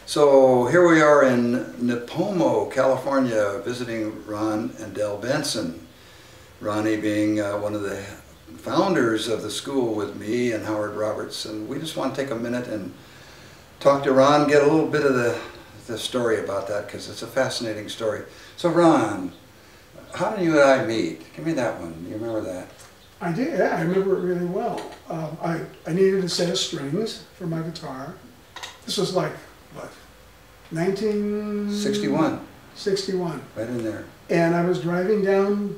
So here we are in Nipomo, California, visiting Ron and Del Benson. Ronnie being one of the founders of the school with me and Howard Roberts, and we just want to take a minute and talk to Ron, get a little bit of the story about that, because it's a fascinating story. So Ron, how did you and I meet? Give me that one. You remember that? I did, yeah, I remember it really well. I needed a set of strings for my guitar. This was like, what, 1961. 61. Right in there. And I was driving down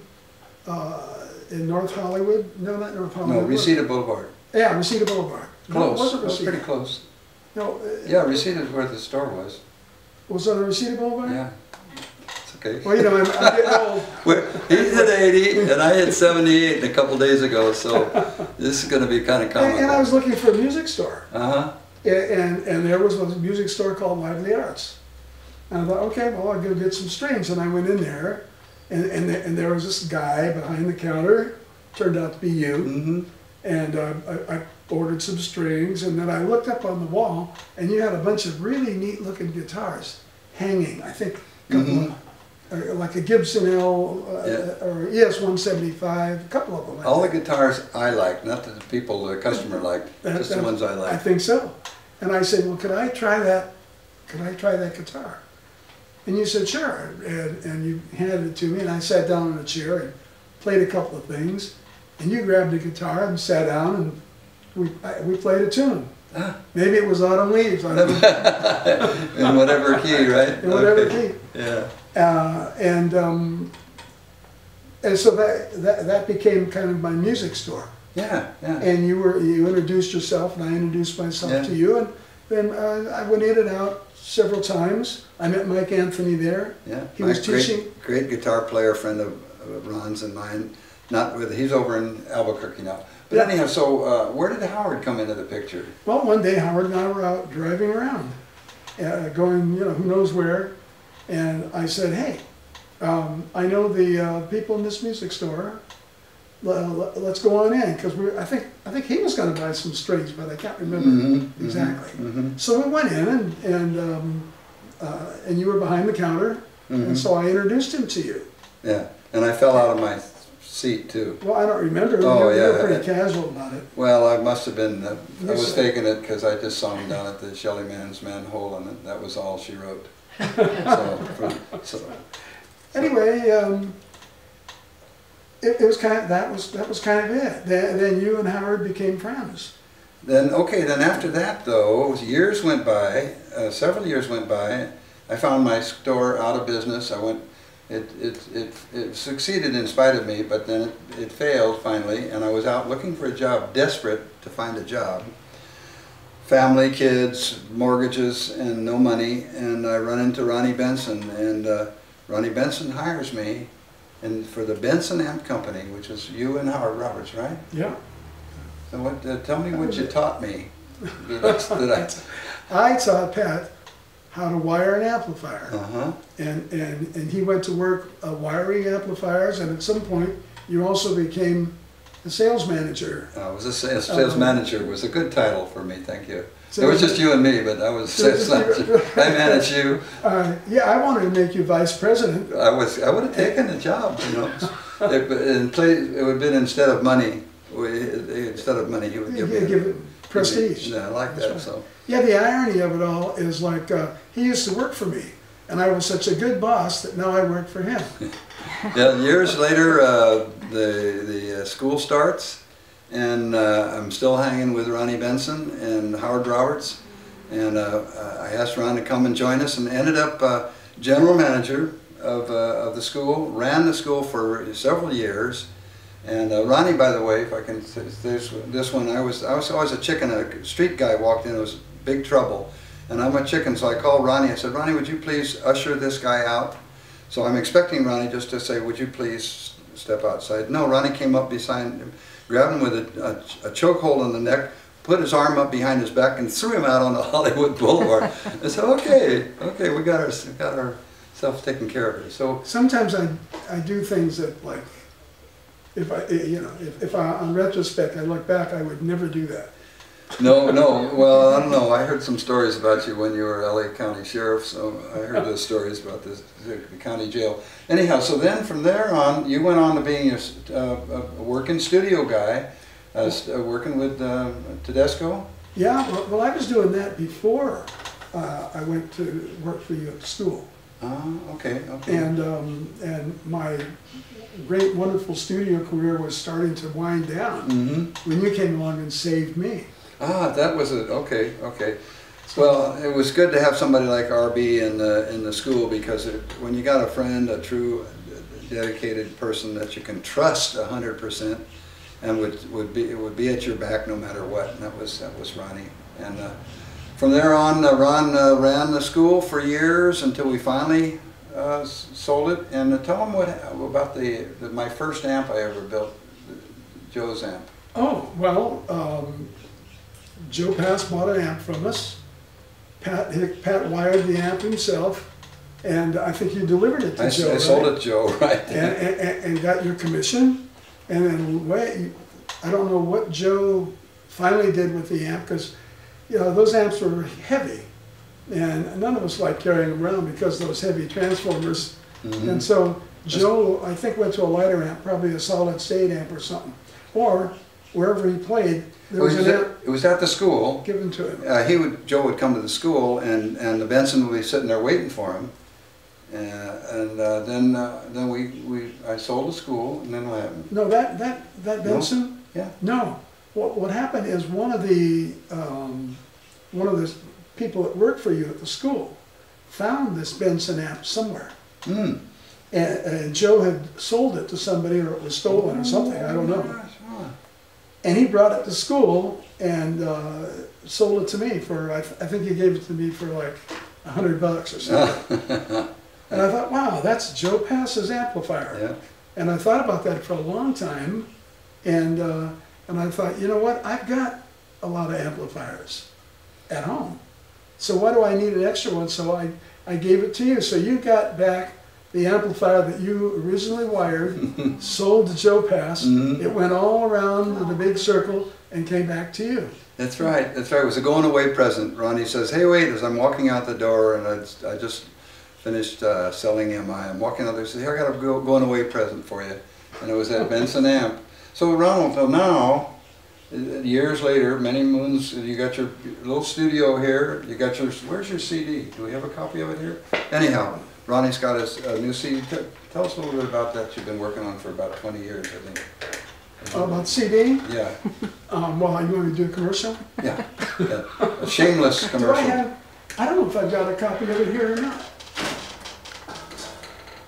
in North Hollywood. No, not North Hollywood. No, Reseda Boulevard. Yeah, Reseda Boulevard. Close. No, it wasn't Reseda. Pretty close. No. Yeah, Reseda is where the store was. Was that Reseda Boulevard? Yeah. It's okay. Well, you know, I'm getting old. He hit 80 and I hit 78 a couple days ago, so this is going to be kind of comical. And I was looking for a music store. Uh-huh. And there was a music store called Lively Arts. And I thought, okay, well, I'll go get some strings. And I went in there, and there was this guy behind the counter, turned out to be you. Mm-hmm. And I ordered some strings, and then I looked up on the wall, and you had a bunch of really neat looking guitars hanging. I think a couple of, like a Gibson L or ES 175, a couple of them. Like all the guitars I liked, not the people, the customer liked, just the ones I liked. I think so. And I said, well, could I try that? Could I try that guitar? And you said, sure. And you handed it to me, and I sat down in a chair and played a couple of things. And you grabbed the guitar and sat down, and we played a tune. Ah. Maybe it was Autumn Leaves. I don't know. In whatever key, right? In whatever key. Yeah. And so that became kind of my music store. Yeah, yeah. And you introduced yourself, and I introduced myself to you, and then I went in and out several times. I met Mike Anthony there. Yeah, he was teaching. Great guitar player, friend of Ron's and mine. He's over in Albuquerque now. But anyhow, so where did Howard come into the picture? Well, one day Howard and I were out driving around, going, you know, who knows where, and I said, hey, I know the people in this music store. Let's go on in, because I think he was going to buy some strings, but I can't remember exactly. So we went in, and you were behind the counter, and so I introduced him to you. Yeah, and I fell out of my seat too. Well, I don't remember. Oh, you were pretty casual about it. Well, I must have been. I was faking it because I just saw him down at the Shelley Man's manhole, and that was all she wrote. Anyway. It was kind of, that was kind of it. Then you and Howard became friends. Then after that though, years went by, several years went by. I found my store out of business. It succeeded in spite of me, but then it failed finally, and I was out looking for a job, desperate to find a job. Family, kids, mortgages, and no money, and I run into Ronnie Benson, and Ronnie Benson hires me. And for the Benson Amp Company, which is you and Howard Roberts, right? Yeah. So tell me what you taught me. I taught Pat how to wire an amplifier. Uh-huh. And he went to work wiring amplifiers, and at some point you also became the sales manager. I was a sales manager. Was a good title for me, thank you. So it was just you and me, but I was sales manager. I managed you. Yeah, I wanted to make you vice president. I would have taken the job, you know. It would have been instead of money. He would give it prestige. Yeah, I like that. Right. So. Yeah, the irony of it all is like he used to work for me, and I was such a good boss that now I work for him. Yeah, years later, the school starts, and I'm still hanging with Ronnie Benson and Howard Roberts, and I asked Ron to come and join us, and ended up general manager of the school, ran the school for several years. And Ronnie, by the way, if I can, this one, I was always a chicken. A street guy walked in, it was big trouble, and I'm a chicken, so I called Ronnie. I said, Ronnie, would you please usher this guy out? So I'm expecting Ronnie just to say, would you please step outside? No, Ronnie came up beside him, grabbed him with a chokehold on the neck, put his arm up behind his back, and threw him out on the Hollywood Boulevard. I said, okay, we got ourselves taken care of here. So sometimes I do things that, like, if I, on retrospect, I look back, I would never do that. No, no. Well, I don't know. I heard some stories about you when you were LA County Sheriff, so I heard those stories about the county jail. Anyhow, so then from there on, you went on to being a working studio guy, working with Tedesco? Yeah, well, I was doing that before I went to work for you at school. Okay, okay. And my great, wonderful studio career was starting to wind down when you came along and saved me. That was it. Okay, okay. Well, it was good to have somebody like RB in the school, because when you got a friend, a true dedicated person that you can trust 100%, and would be at your back no matter what, and that was Ronnie. And from there on, Ron ran the school for years until we finally sold it. And tell them about my first amp I ever built, Joe's amp. Oh, well, Joe Pass bought an amp from us. Pat wired the amp himself, and I think you delivered it to Joe. I sold it to Joe, right? And got your commission. And then I don't know what Joe finally did with the amp, because those amps were heavy, and none of us liked carrying them around because of those heavy transformers. And so Joe, I think, went to a lighter amp, probably a solid state amp or something, or wherever he played. There was an amp. It was at the school. Given to him. Joe would come to the school, and the Benson would be sitting there waiting for him. Then I sold the school, and then what happened? No, that Benson. No? Yeah. No. What happened is one of the people that worked for you at the school found this Benson amp somewhere, and Joe had sold it to somebody, or it was stolen or something. I don't know. And he brought it to school and sold it to me for, I think he gave it to me for like $100 or something. And I thought, wow, that's Joe Pass's amplifier. Yeah. And I thought about that for a long time, and I thought, you know what, I've got a lot of amplifiers at home, so why do I need an extra one? So I gave it to you. So you got back the amplifier that you originally wired, sold to Joe Pass. It went all around in a big circle and came back to you. That's right, that's right. It was a going away present. Ronnie says, hey, wait, as I'm walking out the door, and I just finished selling MI, I'm walking out there, he says, here, I got a going away present for you. And it was that Benson amp. So Ronald, till now, years later, many moons, you got your little studio here, you got your, where's your CD? Do we have a copy of it here? Anyhow, Ronnie's got a new CD. Tell us a little bit about that you've been working on for about 20 years, I think. About CD? Yeah. Well, you want me to do a commercial? Yeah. A shameless commercial. I don't know if I've got a copy of it here or not.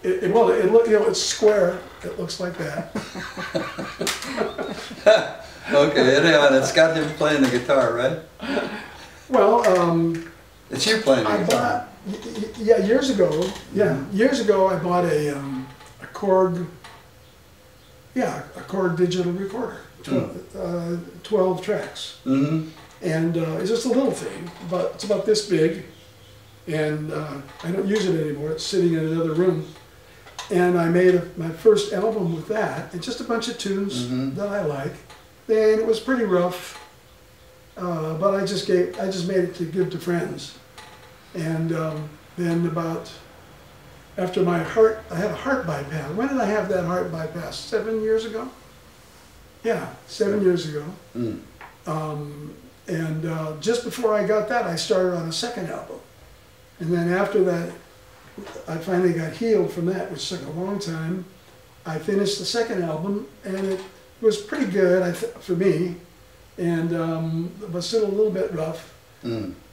It's square. It looks like that. Okay, anyhow, it's got him playing the guitar, right? Well, it's you playing the guitar. Years ago I bought a Korg digital recorder, 12 tracks. And it's just a little thing, but it's about this big, and I don't use it anymore. It's sitting in another room. And I made my first album with that, and just a bunch of tunes that I like. And it was pretty rough, but I just made it to give to friends. And then after I had a heart bypass. When did I have that heart bypass? 7 years ago? Yeah, 7 years ago. Just before I got that, I started on a second album. And then after that, I finally got healed from that, which took a long time. I finished the second album, and it was pretty good for me, but still a little bit rough.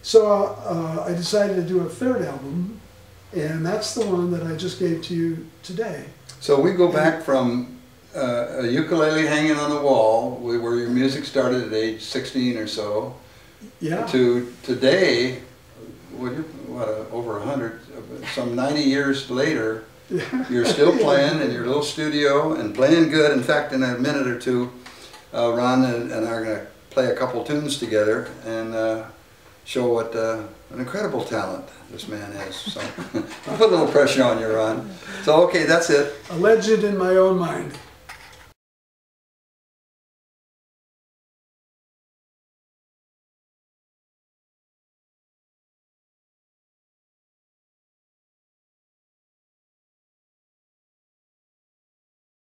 So I decided to do a third album, and that's the one that I just gave to you today. So we go back from a ukulele hanging on the wall, where your music started at age 16 or so, to today, over 100, some 90 years later, you're still playing in your little studio and playing good. In fact, in a minute or two, Ron and I are going to play a couple tunes together and show what an incredible talent this man is. So I'll put a little pressure on you, Ron. So okay, that's it. A legend in my own mind.